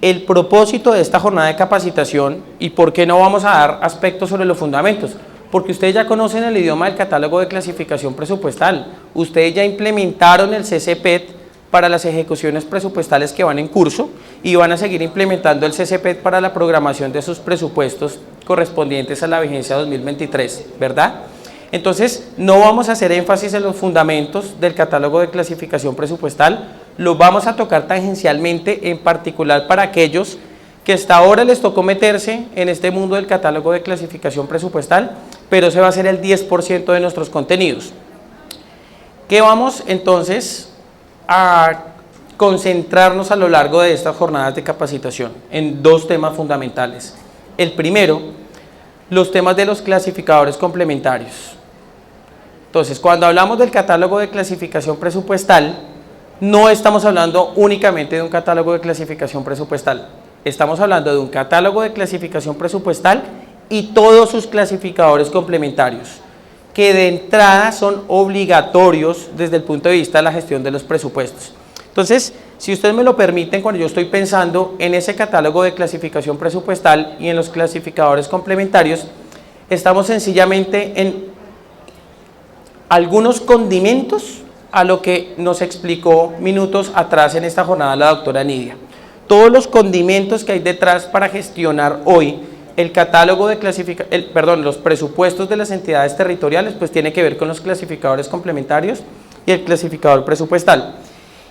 El propósito de esta jornada de capacitación y por qué no vamos a dar aspectos sobre los fundamentos, porque ustedes ya conocen el idioma del catálogo de clasificación presupuestal, ustedes ya implementaron el CCPET para las ejecuciones presupuestales que van en curso y van a seguir implementando el CCPET para la programación de sus presupuestos correspondientes a la vigencia 2023, ¿verdad? Entonces, no vamos a hacer énfasis en los fundamentos del catálogo de clasificación presupuestal, los vamos a tocar tangencialmente, en particular para aquellos que hasta ahora les tocó meterse en este mundo del catálogo de clasificación presupuestal, pero ese va a ser el 10% de nuestros contenidos. ¿Qué vamos entonces a concentrarnos a lo largo de estas jornadas de capacitación? En dos temas fundamentales. El primero, los temas de los clasificadores complementarios. Entonces, cuando hablamos del catálogo de clasificación presupuestal, no estamos hablando únicamente de un catálogo de clasificación presupuestal. Estamos hablando de un catálogo de clasificación presupuestal y todos sus clasificadores complementarios, que de entrada son obligatorios desde el punto de vista de la gestión de los presupuestos. Entonces, si ustedes me lo permiten, cuando yo estoy pensando en ese catálogo de clasificación presupuestal y en los clasificadores complementarios, estamos sencillamente en algunos condimentos a lo que nos explicó minutos atrás en esta jornada la doctora Nidia. Todos los condimentos que hay detrás para gestionar hoy el catálogo de los presupuestos de las entidades territoriales, pues tiene que ver con los clasificadores complementarios y el clasificador presupuestal.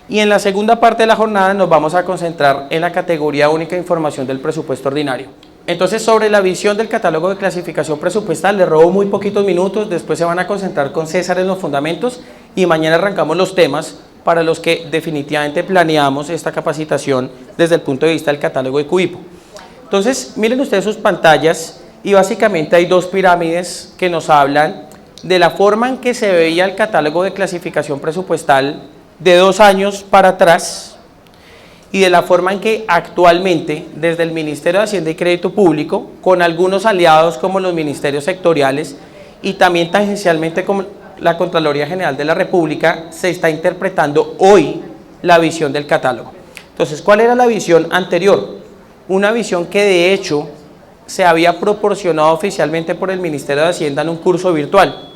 Y en la segunda parte de la jornada nos vamos a concentrar en la categoría única de información del presupuesto ordinario. Entonces, sobre la visión del catálogo de clasificación presupuestal, les robo muy poquitos minutos, después se van a concentrar con César en los fundamentos y mañana arrancamos los temas para los que definitivamente planeamos esta capacitación desde el punto de vista del catálogo de CUIPO. Entonces, miren ustedes sus pantallas y básicamente hay dos pirámides que nos hablan de la forma en que se veía el catálogo de clasificación presupuestal de 2 años para atrás y de la forma en que actualmente desde el Ministerio de Hacienda y Crédito Público, con algunos aliados como los ministerios sectoriales y también tangencialmente como la Contraloría General de la República, se está interpretando hoy la visión del catálogo. Entonces, ¿cuál era la visión anterior? Una visión que de hecho se había proporcionado oficialmente por el Ministerio de Hacienda en un curso virtual.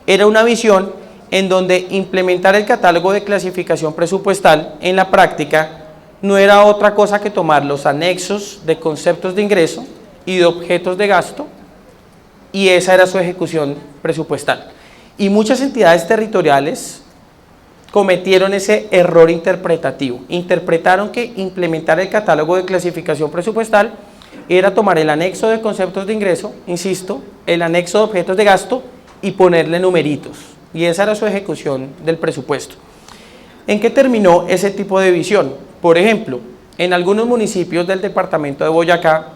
Era una visión en donde implementar el catálogo de clasificación presupuestal en la práctica no era otra cosa que tomar los anexos de conceptos de ingreso y de objetos de gasto, y esa era su ejecución presupuestal. Y muchas entidades territoriales cometieron ese error interpretativo. Interpretaron que implementar el catálogo de clasificación presupuestal era tomar el anexo de conceptos de ingreso, insisto, el anexo de objetos de gasto y ponerle numeritos. Y esa era su ejecución del presupuesto. ¿En qué terminó ese tipo de visión? Por ejemplo, en algunos municipios del departamento de Boyacá,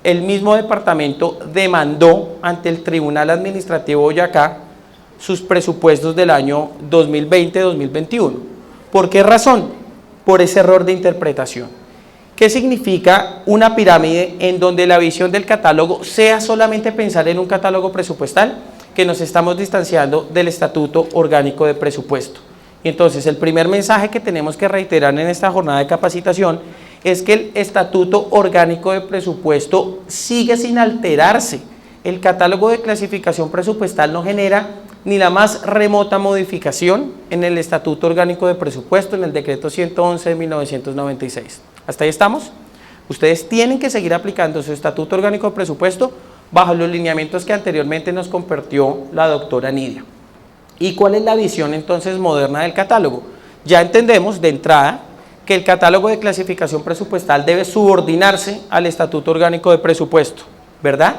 el mismo departamento demandó ante el Tribunal Administrativo de Boyacá sus presupuestos del año 2020-2021. ¿Por qué razón? Por ese error de interpretación. ¿Qué significa una pirámide en donde la visión del catálogo sea solamente pensar en un catálogo presupuestal? Que nos estamos distanciando del Estatuto Orgánico de Presupuesto. Y entonces el primer mensaje que tenemos que reiterar en esta jornada de capacitación es que el Estatuto Orgánico de Presupuesto sigue sin alterarse. El catálogo de clasificación presupuestal no genera ni la más remota modificación en el Estatuto Orgánico de Presupuesto, en el Decreto 111 de 1996. ¿Hasta ahí estamos? Ustedes tienen que seguir aplicando su Estatuto Orgánico de Presupuesto bajo los lineamientos que anteriormente nos compartió la doctora Nidia. ¿Y cuál es la visión entonces moderna del catálogo? Ya entendemos de entrada que el catálogo de clasificación presupuestal debe subordinarse al Estatuto Orgánico de Presupuesto, ¿verdad?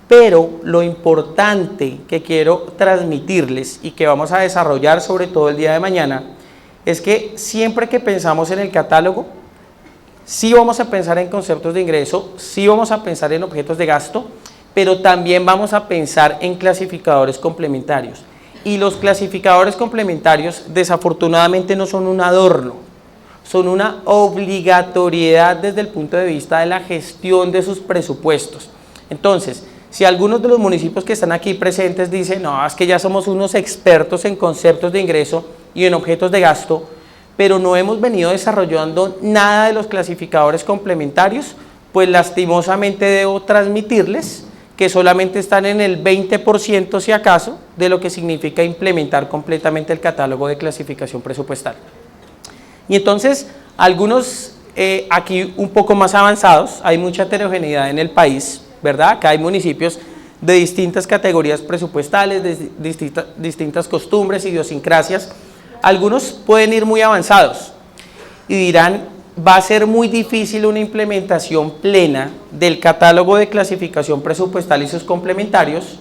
Pero lo importante que quiero transmitirles y que vamos a desarrollar sobre todo el día de mañana es que siempre que pensamos en el catálogo, sí vamos a pensar en conceptos de ingreso, sí vamos a pensar en objetos de gasto, pero también vamos a pensar en clasificadores complementarios. Y los clasificadores complementarios desafortunadamente no son un adorno, son una obligatoriedad desde el punto de vista de la gestión de sus presupuestos. Entonces, si algunos de los municipios que están aquí presentes dicen, no, es que ya somos unos expertos en conceptos de ingreso y en objetos de gasto, pero no hemos venido desarrollando nada de los clasificadores complementarios, pues lastimosamente debo transmitirles que solamente están en el 20% si acaso de lo que significa implementar completamente el catálogo de clasificación presupuestal. Y entonces algunos aquí un poco más avanzados, hay mucha heterogeneidad en el país, ¿verdad? Acá hay municipios de distintas categorías presupuestales, de distintas costumbres, idiosincrasias. Algunos pueden ir muy avanzados y dirán, va a ser muy difícil una implementación plena del catálogo de clasificación presupuestal y sus complementarios,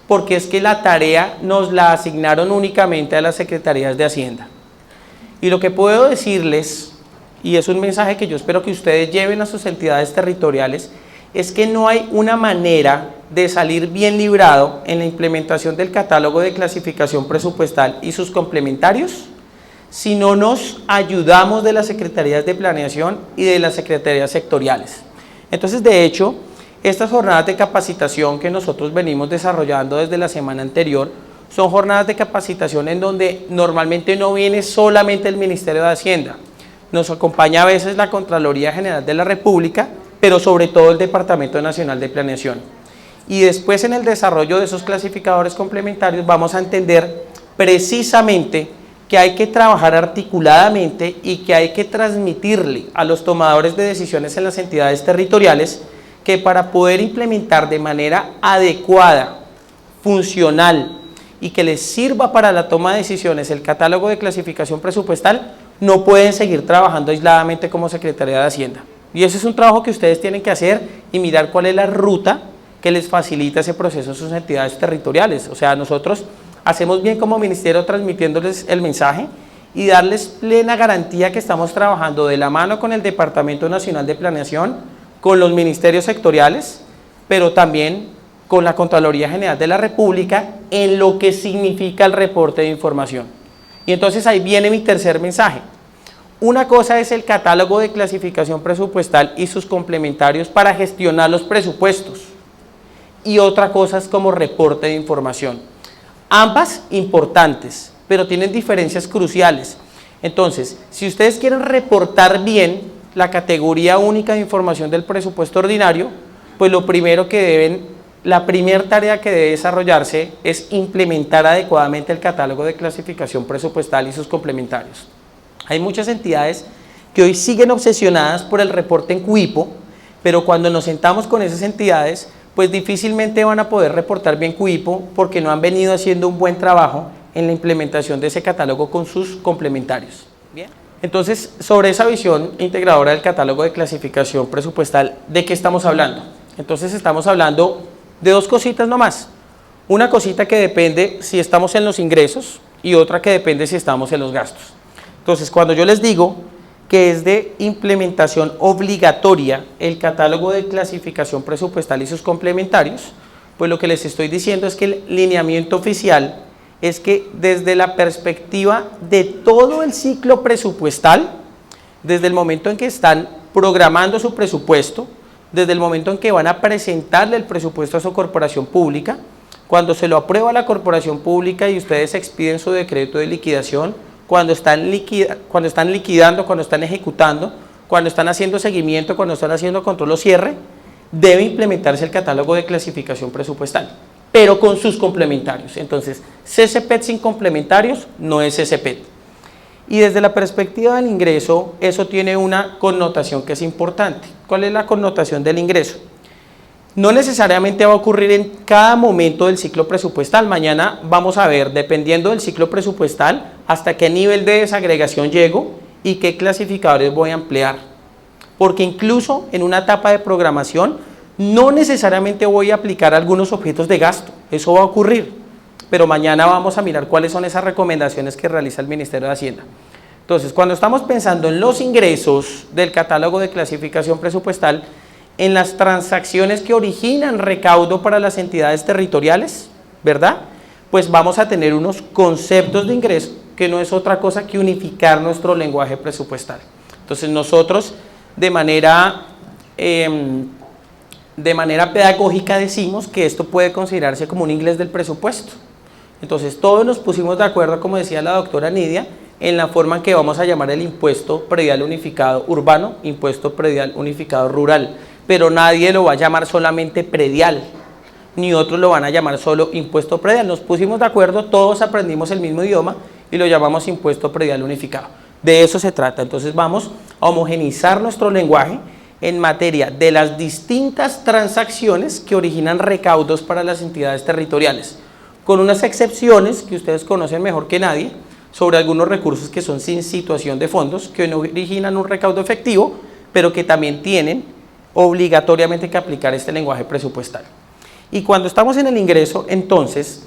porque es que la tarea nos la asignaron únicamente a las secretarías de Hacienda. Y lo que puedo decirles, y es un mensaje que yo espero que ustedes lleven a sus entidades territoriales, es que no hay una manera de salir bien librado en la implementación del catálogo de clasificación presupuestal y sus complementarios si no nos ayudamos de las secretarías de planeación y de las secretarías sectoriales. Entonces, de hecho, estas jornadas de capacitación que nosotros venimos desarrollando desde la semana anterior son jornadas de capacitación en donde normalmente no viene solamente el Ministerio de Hacienda, nos acompaña a veces la Contraloría General de la República, pero sobre todo el Departamento Nacional de Planeación. Y después en el desarrollo de esos clasificadores complementarios vamos a entender precisamente que hay que trabajar articuladamente y que hay que transmitirle a los tomadores de decisiones en las entidades territoriales que para poder implementar de manera adecuada, funcional y que les sirva para la toma de decisiones el catálogo de clasificación presupuestal, no pueden seguir trabajando aisladamente como Secretaría de Hacienda. Y ese es un trabajo que ustedes tienen que hacer y mirar cuál es la ruta que les facilita ese proceso a sus entidades territoriales. O sea, nosotros hacemos bien como ministerio transmitiéndoles el mensaje y darles plena garantía que estamos trabajando de la mano con el Departamento Nacional de Planeación, con los ministerios sectoriales, pero también con la Contraloría General de la República en lo que significa el reporte de información. Y entonces ahí viene mi tercer mensaje. Una cosa es el catálogo de clasificación presupuestal y sus complementarios para gestionar los presupuestos y otra cosa es como reporte de información. Ambas importantes, pero tienen diferencias cruciales. Entonces, si ustedes quieren reportar bien la categoría única de información del presupuesto ordinario, pues lo primero que deben, la primera tarea que debe desarrollarse es implementar adecuadamente el catálogo de clasificación presupuestal y sus complementarios. Hay muchas entidades que hoy siguen obsesionadas por el reporte en CUIPO, pero cuando nos sentamos con esas entidades, pues difícilmente van a poder reportar bien CUIPO porque no han venido haciendo un buen trabajo en la implementación de ese catálogo con sus complementarios. Bien. Entonces, sobre esa visión integradora del catálogo de clasificación presupuestal, ¿de qué estamos hablando? Entonces estamos hablando de dos cositas nomás. Una cosita que depende si estamos en los ingresos y otra que depende si estamos en los gastos. Entonces, cuando yo les digo que es de implementación obligatoria el catálogo de clasificación presupuestal y sus complementarios, pues lo que les estoy diciendo es que el lineamiento oficial es que desde la perspectiva de todo el ciclo presupuestal, desde el momento en que están programando su presupuesto, desde el momento en que van a presentarle el presupuesto a su corporación pública, cuando se lo aprueba la corporación pública y ustedes expiden su decreto de liquidación, cuando están liquidando, cuando están ejecutando, cuando están haciendo seguimiento, cuando están haciendo control o cierre, debe implementarse el catálogo de clasificación presupuestal, pero con sus complementarios. Entonces, CCPET sin complementarios no es CCPET. Y desde la perspectiva del ingreso, eso tiene una connotación que es importante. ¿Cuál es la connotación del ingreso? No necesariamente va a ocurrir en cada momento del ciclo presupuestal. Mañana vamos a ver, dependiendo del ciclo presupuestal, hasta qué nivel de desagregación llego y qué clasificadores voy a emplear. Porque incluso en una etapa de programación, no necesariamente voy a aplicar algunos objetos de gasto. Eso va a ocurrir. Pero mañana vamos a mirar cuáles son esas recomendaciones que realiza el Ministerio de Hacienda. Entonces, cuando estamos pensando en los ingresos del catálogo de clasificación presupuestal, en las transacciones que originan recaudo para las entidades territoriales, ¿verdad? Pues vamos a tener unos conceptos de ingreso que no es otra cosa que unificar nuestro lenguaje presupuestal. Entonces nosotros de manera pedagógica decimos que esto puede considerarse como un inglés del presupuesto. Entonces todos nos pusimos de acuerdo, como decía la doctora Nidia, en la forma en que vamos a llamar el impuesto predial unificado urbano, impuesto predial unificado rural, pero nadie lo va a llamar solamente predial, ni otros lo van a llamar solo impuesto predial. Nos pusimos de acuerdo, todos aprendimos el mismo idioma y lo llamamos impuesto predial unificado. De eso se trata. Entonces vamos a homogeneizar nuestro lenguaje en materia de las distintas transacciones que originan recaudos para las entidades territoriales, con unas excepciones que ustedes conocen mejor que nadie, sobre algunos recursos que son sin situación de fondos, que no originan un recaudo efectivo, pero que también tienen obligatoriamente que aplicar este lenguaje presupuestal. Y cuando estamos en el ingreso, entonces,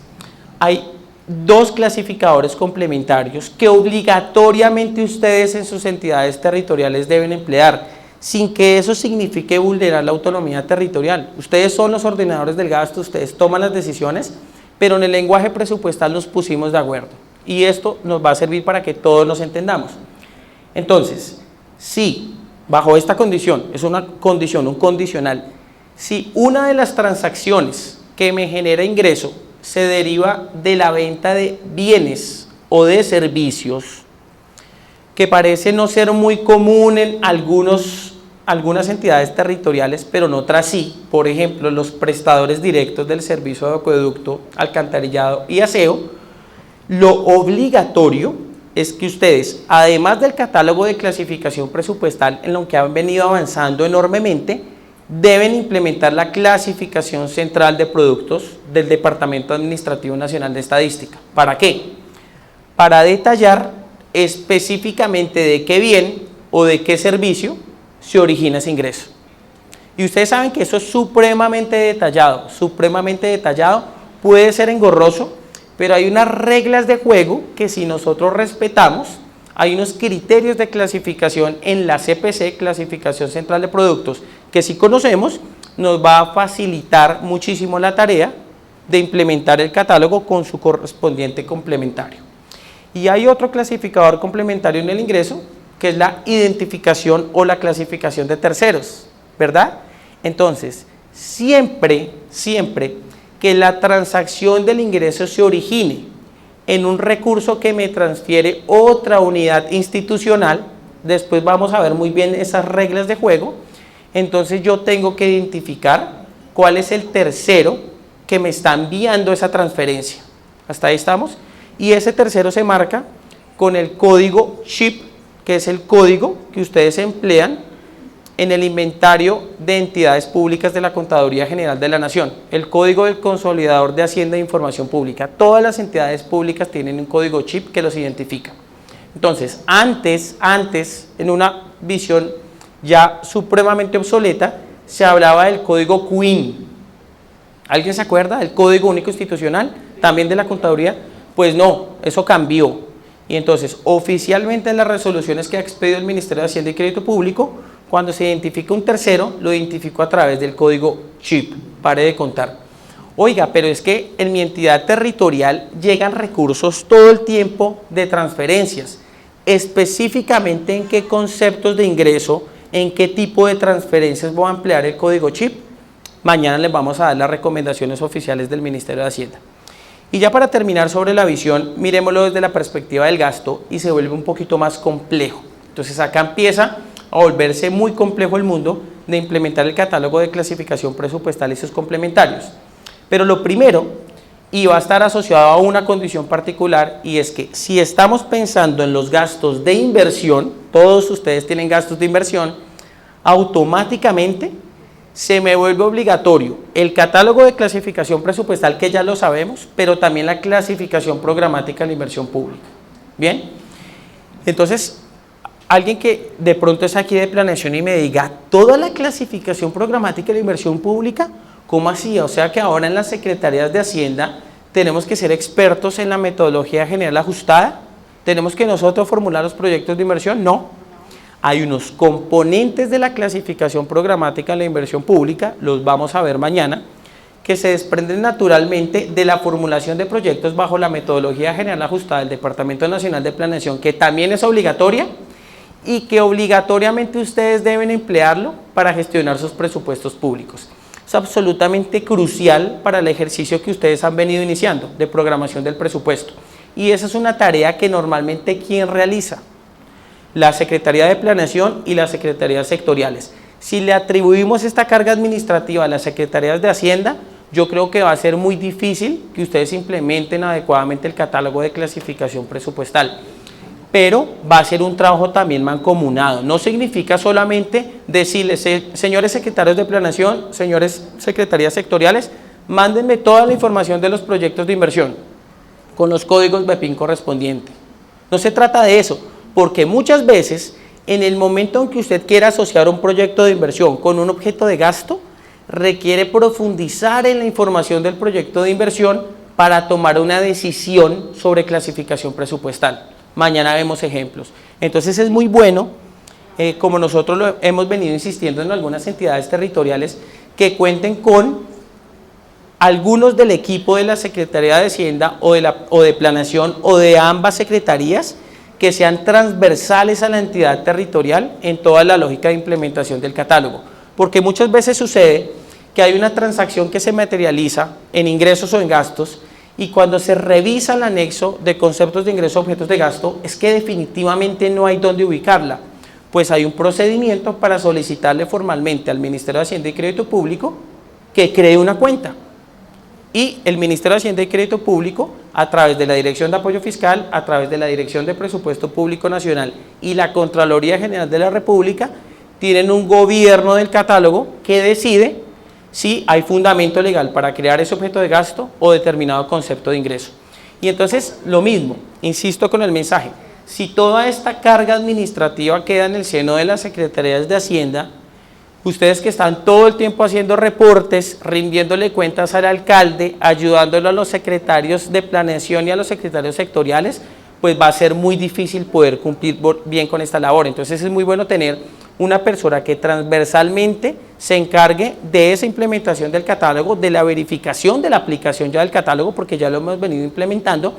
hay dos clasificadores complementarios que obligatoriamente ustedes en sus entidades territoriales deben emplear, sin que eso signifique vulnerar la autonomía territorial. Ustedes son los ordenadores del gasto, ustedes toman las decisiones, pero en el lenguaje presupuestal nos pusimos de acuerdo. Y esto nos va a servir para que todos nos entendamos. Entonces, si bajo esta condición, es una condición, un condicional, si una de las transacciones que me genera ingreso se deriva de la venta de bienes o de servicios, que parece no ser muy común en algunas entidades territoriales, pero en otras sí, por ejemplo, los prestadores directos del servicio de acueducto, alcantarillado y aseo, lo obligatorio es que ustedes, además del catálogo de clasificación presupuestal en lo que han venido avanzando enormemente, deben implementar la clasificación central de productos del Departamento Administrativo Nacional de Estadística. ¿Para qué? Para detallar específicamente de qué bien o de qué servicio se origina ese ingreso. Y ustedes saben que eso es supremamente detallado, puede ser engorroso, pero hay unas reglas de juego que si nosotros respetamos, hay unos criterios de clasificación en la CPC, Clasificación Central de Productos, que si conocemos, nos va a facilitar muchísimo la tarea de implementar el catálogo con su correspondiente complementario. Y hay otro clasificador complementario en el ingreso, que es la identificación o la clasificación de terceros, ¿verdad? Entonces, siempre que la transacción del ingreso se origine en un recurso que me transfiere otra unidad institucional, después vamos a ver muy bien esas reglas de juego, entonces yo tengo que identificar cuál es el tercero que me está enviando esa transferencia. Hasta ahí estamos. Y ese tercero se marca con el código CHIP, que es el código que ustedes emplean en el inventario de entidades públicas de la Contaduría General de la Nación, el código del Consolidador de Hacienda e Información Pública. Todas las entidades públicas tienen un código CHIP que los identifica. Entonces, antes, en una visión ya supremamente obsoleta, se hablaba del código CUIN. ¿Alguien se acuerda del Código Único Institucional, también de la Contaduría? Pues no, eso cambió. Y entonces, oficialmente en las resoluciones que ha expedido el Ministerio de Hacienda y Crédito Público, cuando se identifica un tercero, lo identifico a través del código CHIP. Pare de contar. Oiga, pero es que en mi entidad territorial llegan recursos todo el tiempo de transferencias. Específicamente en qué conceptos de ingreso, en qué tipo de transferencias voy a emplear el código CHIP. Mañana les vamos a dar las recomendaciones oficiales del Ministerio de Hacienda. Y ya para terminar sobre la visión, miremoslo desde la perspectiva del gasto y se vuelve un poquito más complejo. Entonces acá empieza a volverse muy complejo el mundo de implementar el catálogo de clasificación presupuestal y sus complementarios. Pero lo primero, y va a estar asociado a una condición particular, y es que si estamos pensando en los gastos de inversión, todos ustedes tienen gastos de inversión, automáticamente se me vuelve obligatorio el catálogo de clasificación presupuestal, que ya lo sabemos, pero también la clasificación programática en la inversión pública. ¿Bien? Entonces, alguien que de pronto es aquí de planeación y me diga, ¿toda la clasificación programática de la inversión pública? ¿Cómo así? O sea que ahora en las secretarías de Hacienda tenemos que ser expertos en la metodología general ajustada. ¿Tenemos que nosotros formular los proyectos de inversión? No. Hay unos componentes de la clasificación programática en la inversión pública, los vamos a ver mañana, que se desprenden naturalmente de la formulación de proyectos bajo la metodología general ajustada del Departamento Nacional de Planeación, que también es obligatoria y que obligatoriamente ustedes deben emplearlo para gestionar sus presupuestos públicos. Es absolutamente crucial para el ejercicio que ustedes han venido iniciando de programación del presupuesto. Y esa es una tarea que normalmente ¿quién realiza? La Secretaría de Planeación y las secretarías sectoriales. Si le atribuimos esta carga administrativa a las secretarías de Hacienda, yo creo que va a ser muy difícil que ustedes implementen adecuadamente el catálogo de clasificación presupuestal. Pero va a ser un trabajo también mancomunado. No significa solamente decirles, señores secretarios de planeación, señores secretarías sectoriales, mándenme toda la información de los proyectos de inversión con los códigos BEPIN correspondientes. No se trata de eso, porque muchas veces en el momento en que usted quiera asociar un proyecto de inversión con un objeto de gasto, requiere profundizar en la información del proyecto de inversión para tomar una decisión sobre clasificación presupuestal. Mañana vemos ejemplos. Entonces es muy bueno, como nosotros lo hemos venido insistiendo en algunas entidades territoriales, que cuenten con algunos del equipo de la Secretaría de Hacienda o de Planeación o de ambas secretarías que sean transversales a la entidad territorial en toda la lógica de implementación del catálogo. Porque muchas veces sucede que hay una transacción que se materializa en ingresos o en gastos y cuando se revisa el anexo de conceptos de ingreso a objetos de gasto es que definitivamente no hay dónde ubicarla, pues hay un procedimiento para solicitarle formalmente al Ministerio de Hacienda y Crédito Público que cree una cuenta. Y el Ministerio de Hacienda y Crédito Público, a través de la Dirección de Apoyo Fiscal, a través de la Dirección de Presupuesto Público Nacional y la Contraloría General de la República, tienen un gobierno del catálogo que decide si hay fundamento legal para crear ese objeto de gasto o determinado concepto de ingreso. Y entonces, lo mismo, insisto con el mensaje, si toda esta carga administrativa queda en el seno de las secretarías de Hacienda, ustedes que están todo el tiempo haciendo reportes, rindiéndole cuentas al alcalde, ayudándolo a los secretarios de planeación y a los secretarios sectoriales, pues va a ser muy difícil poder cumplir bien con esta labor. Entonces es muy bueno tener una persona que transversalmente se encargue de esa implementación del catálogo, de la verificación de la aplicación ya del catálogo, porque ya lo hemos venido implementando,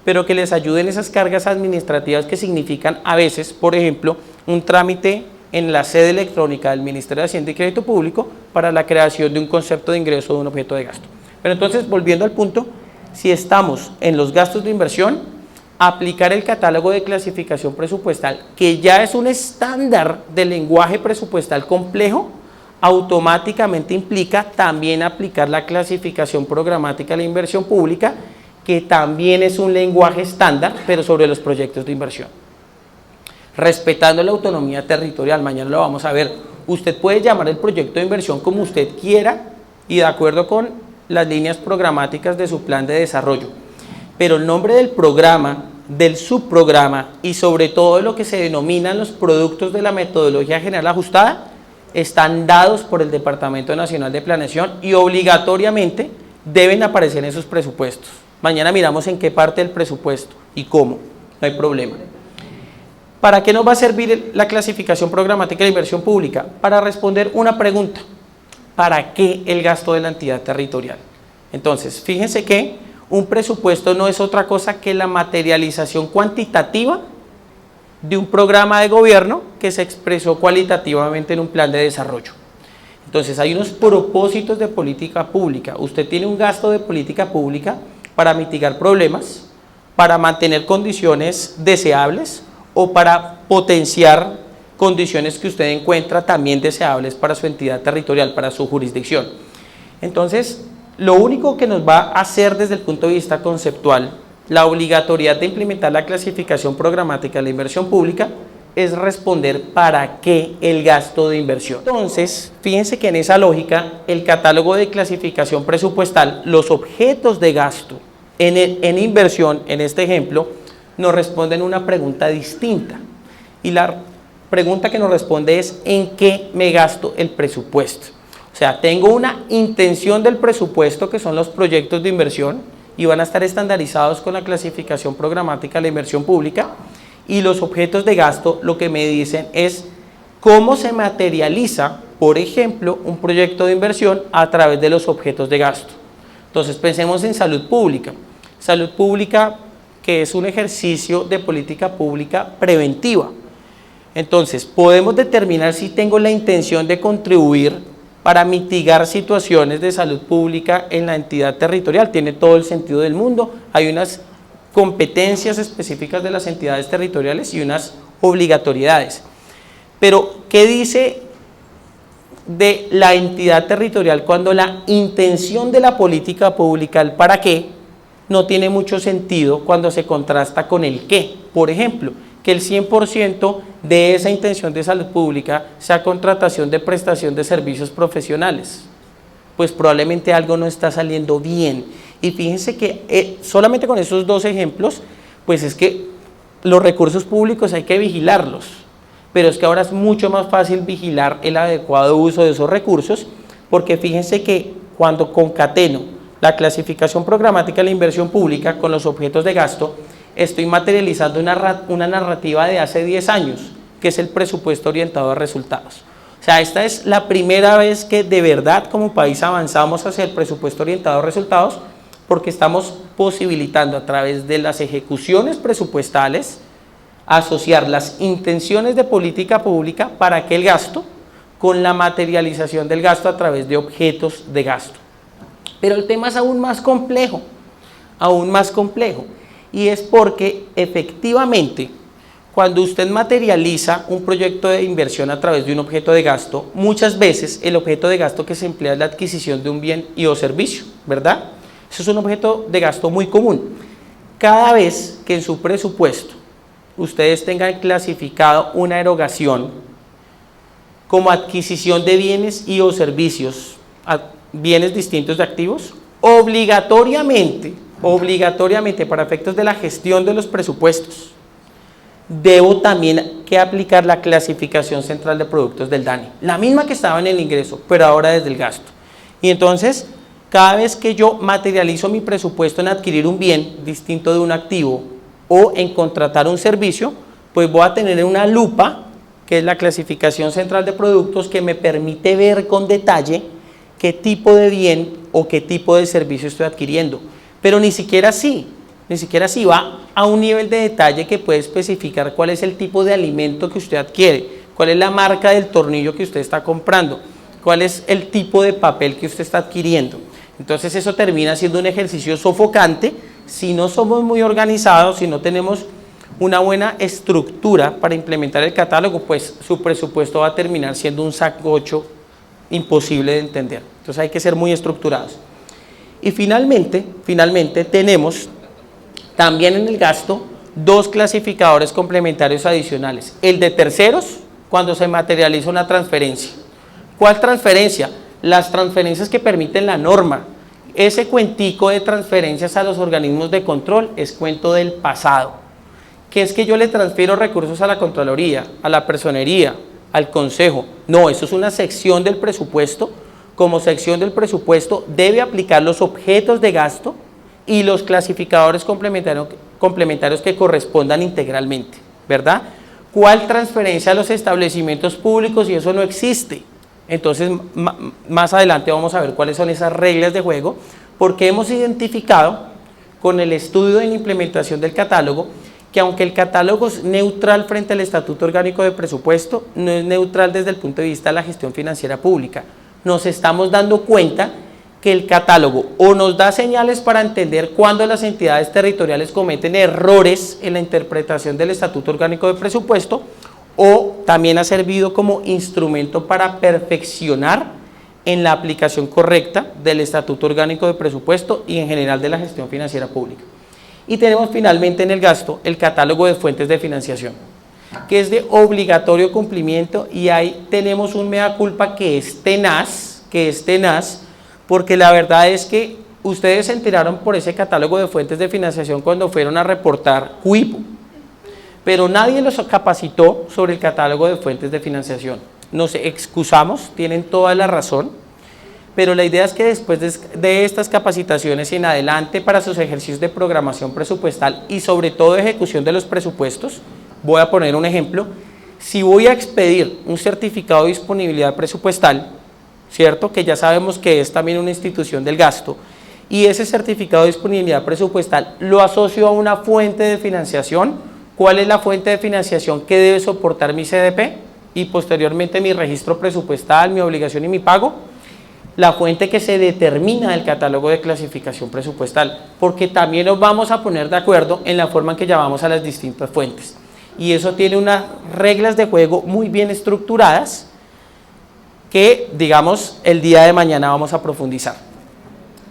pero que les ayuden esas cargas administrativas que significan a veces, por ejemplo, un trámite en la sede electrónica del Ministerio de Hacienda y Crédito Público para la creación de un concepto de ingreso de un objeto de gasto. Pero entonces, volviendo al punto, si estamos en los gastos de inversión, aplicar el catálogo de clasificación presupuestal, que ya es un estándar de lenguaje presupuestal complejo, automáticamente implica también aplicar la clasificación programática de la inversión pública, que también es un lenguaje estándar, pero sobre los proyectos de inversión. Respetando la autonomía territorial, mañana lo vamos a ver, usted puede llamar el proyecto de inversión como usted quiera y de acuerdo con las líneas programáticas de su plan de desarrollo. Pero el nombre del programa, del subprograma y sobre todo de lo que se denominan los productos de la metodología general ajustada están dados por el Departamento Nacional de Planeación y obligatoriamente deben aparecer en sus presupuestos. Mañana miramos en qué parte del presupuesto y cómo, no hay problema. ¿Para qué nos va a servir la clasificación programática de inversión pública? Para responder una pregunta: ¿para qué el gasto de la entidad territorial? Entonces, fíjense que un presupuesto no es otra cosa que la materialización cuantitativa de un programa de gobierno que se expresó cualitativamente en un plan de desarrollo. Entonces hay unos propósitos de política pública. Usted tiene un gasto de política pública para mitigar problemas, para mantener condiciones deseables o para potenciar condiciones que usted encuentra también deseables para su entidad territorial, para su jurisdicción. Entonces, lo único que nos va a hacer desde el punto de vista conceptual la obligatoriedad de implementar la clasificación programática de la inversión pública es responder para qué el gasto de inversión. Entonces, fíjense que en esa lógica, el catálogo de clasificación presupuestal, los objetos de gasto en inversión, en este ejemplo, nos responden una pregunta distinta. Y la pregunta que nos responde es: ¿en qué me gasto el presupuesto? O sea, tengo una intención del presupuesto, que son los proyectos de inversión, y van a estar estandarizados con la clasificación programática de la inversión pública, y los objetos de gasto lo que me dicen es cómo se materializa, por ejemplo, un proyecto de inversión a través de los objetos de gasto. Entonces, pensemos en salud pública. Salud pública, que es un ejercicio de política pública preventiva. Entonces, podemos determinar si tengo la intención de contribuir para mitigar situaciones de salud pública en la entidad territorial. Tiene todo el sentido del mundo. Hay unas competencias específicas de las entidades territoriales y unas obligatoriedades. Pero, ¿qué dice de la entidad territorial cuando la intención de la política pública, el para qué, no tiene mucho sentido cuando se contrasta con el qué? Por ejemplo, que el 100% de esa intención de salud pública sea contratación de prestación de servicios profesionales. Pues probablemente algo no está saliendo bien. Y fíjense que solamente con esos dos ejemplos, pues es que los recursos públicos hay que vigilarlos, pero es que ahora es mucho más fácil vigilar el adecuado uso de esos recursos, porque fíjense que cuando concateno la clasificación programática de la inversión pública con los objetos de gasto, estoy materializando una narrativa de hace 10 años, que es el presupuesto orientado a resultados. O sea, esta es la primera vez que de verdad como país avanzamos hacia el presupuesto orientado a resultados, porque estamos posibilitando a través de las ejecuciones presupuestales asociar las intenciones de política pública para aquel gasto con la materialización del gasto a través de objetos de gasto. Pero el tema es aún más complejo, y es porque efectivamente cuando usted materializa un proyecto de inversión a través de un objeto de gasto, muchas veces el objeto de gasto que se emplea es la adquisición de un bien y o servicio, ¿verdad? Eso es un objeto de gasto muy común. Cada vez que en su presupuesto ustedes tengan clasificado una erogación como adquisición de bienes y o servicios, bienes distintos de activos, obligatoriamente para efectos de la gestión de los presupuestos, debo también que aplicar la clasificación central de productos del DANE, la misma que estaba en el ingreso, pero ahora desde el gasto. Y entonces, cada vez que yo materializo mi presupuesto en adquirir un bien distinto de un activo o en contratar un servicio, pues voy a tener una lupa, que es la clasificación central de productos, que me permite ver con detalle qué tipo de bien o qué tipo de servicio estoy adquiriendo. Pero ni siquiera así va a un nivel de detalle que puede especificar cuál es el tipo de alimento que usted adquiere, cuál es la marca del tornillo que usted está comprando, cuál es el tipo de papel que usted está adquiriendo. Entonces eso termina siendo un ejercicio sofocante si no somos muy organizados, si no tenemos una buena estructura para implementar el catálogo, pues su presupuesto va a terminar siendo un sancocho imposible de entender. Entonces hay que ser muy estructurados. Y finalmente tenemos también en el gasto dos clasificadores complementarios adicionales. El de terceros, cuando se materializa una transferencia. ¿Cuál transferencia? Las transferencias que permiten la norma. Ese cuentico de transferencias a los organismos de control es cuento del pasado. ¿Qué es que yo le transfiero recursos a la Contraloría, a la Personería, al Consejo? No, eso es una sección del presupuesto. Como sección del presupuesto debe aplicar los objetos de gasto y los clasificadores complementarios que correspondan integralmente, ¿verdad? ¿Cuál transferencia a los establecimientos públicos? Y eso no existe. Entonces, más adelante vamos a ver cuáles son esas reglas de juego, porque hemos identificado con el estudio de la implementación del catálogo que aunque el catálogo es neutral frente al Estatuto Orgánico de Presupuesto, no es neutral desde el punto de vista de la gestión financiera pública. Nos estamos dando cuenta que el catálogo o nos da señales para entender cuándo las entidades territoriales cometen errores en la interpretación del Estatuto Orgánico de Presupuesto, o también ha servido como instrumento para perfeccionar en la aplicación correcta del Estatuto Orgánico de Presupuesto y en general de la gestión financiera pública. Y tenemos finalmente en el gasto el catálogo de fuentes de financiación, que es de obligatorio cumplimiento, y ahí tenemos un mea culpa que es tenaz, porque la verdad es que ustedes se enteraron por ese catálogo de fuentes de financiación cuando fueron a reportar Juipo, pero nadie los capacitó sobre el catálogo de fuentes de financiación. Nos excusamos, tienen toda la razón, pero la idea es que después de estas capacitaciones y en adelante para sus ejercicios de programación presupuestal y sobre todo ejecución de los presupuestos, voy a poner un ejemplo. Si voy a expedir un certificado de disponibilidad presupuestal, ¿cierto? Que ya sabemos que es también una institución del gasto, y ese certificado de disponibilidad presupuestal lo asocio a una fuente de financiación. ¿Cuál es la fuente de financiación que debe soportar mi CDP y posteriormente mi registro presupuestal, mi obligación y mi pago? la fuente que se determina del catálogo de clasificación presupuestal, porque también nos vamos a poner de acuerdo en la forma en que llamamos a las distintas fuentes. Y eso tiene unas reglas de juego muy bien estructuradas que, digamos, el día de mañana vamos a profundizar.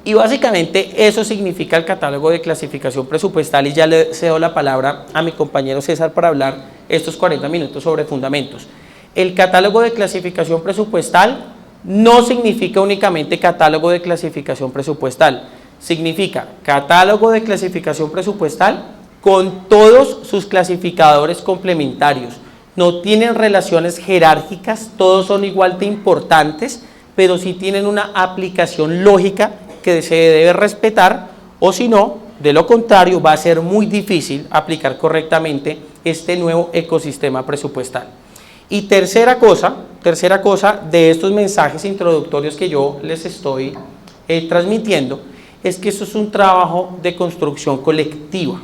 Y básicamente eso significa el catálogo de clasificación presupuestal, y ya le cedo la palabra a mi compañero César para hablar estos 40 minutos sobre fundamentos. El catálogo de clasificación presupuestal no significa únicamente catálogo de clasificación presupuestal, significa catálogo de clasificación presupuestal con todos sus clasificadores complementarios. No tienen relaciones jerárquicas, todos son igual de importantes, pero sí tienen una aplicación lógica que se debe respetar, o si no, de lo contrario, va a ser muy difícil aplicar correctamente este nuevo ecosistema presupuestal. Y tercera cosa de estos mensajes introductorios que yo les estoy transmitiendo, es que esto es un trabajo de construcción colectiva.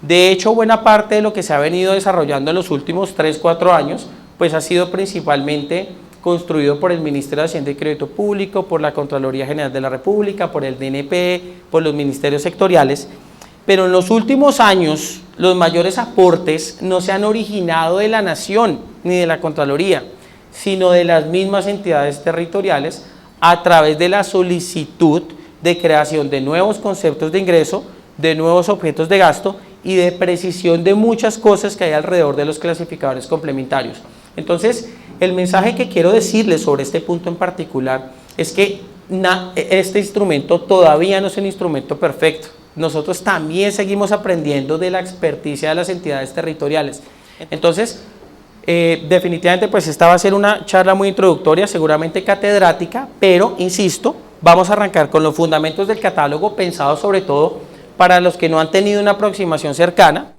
De hecho, buena parte de lo que se ha venido desarrollando en los últimos 3-4 años, pues ha sido principalmente construido por el Ministerio de Hacienda y Crédito Público, por la Contraloría General de la República, por el DNP, por los ministerios sectoriales, pero en los últimos años los mayores aportes no se han originado de la Nación ni de la Contraloría, sino de las mismas entidades territoriales a través de la solicitud de creación de nuevos conceptos de ingreso, de nuevos objetos de gasto y de precisión de muchas cosas que hay alrededor de los clasificadores complementarios. Entonces, el mensaje que quiero decirles sobre este punto en particular es que este instrumento todavía no es un instrumento perfecto. Nosotros también seguimos aprendiendo de la experticia de las entidades territoriales. Entonces, definitivamente pues esta va a ser una charla muy introductoria, seguramente catedrática, pero insisto, vamos a arrancar con los fundamentos del catálogo, pensados sobre todo para los que no han tenido una aproximación cercana.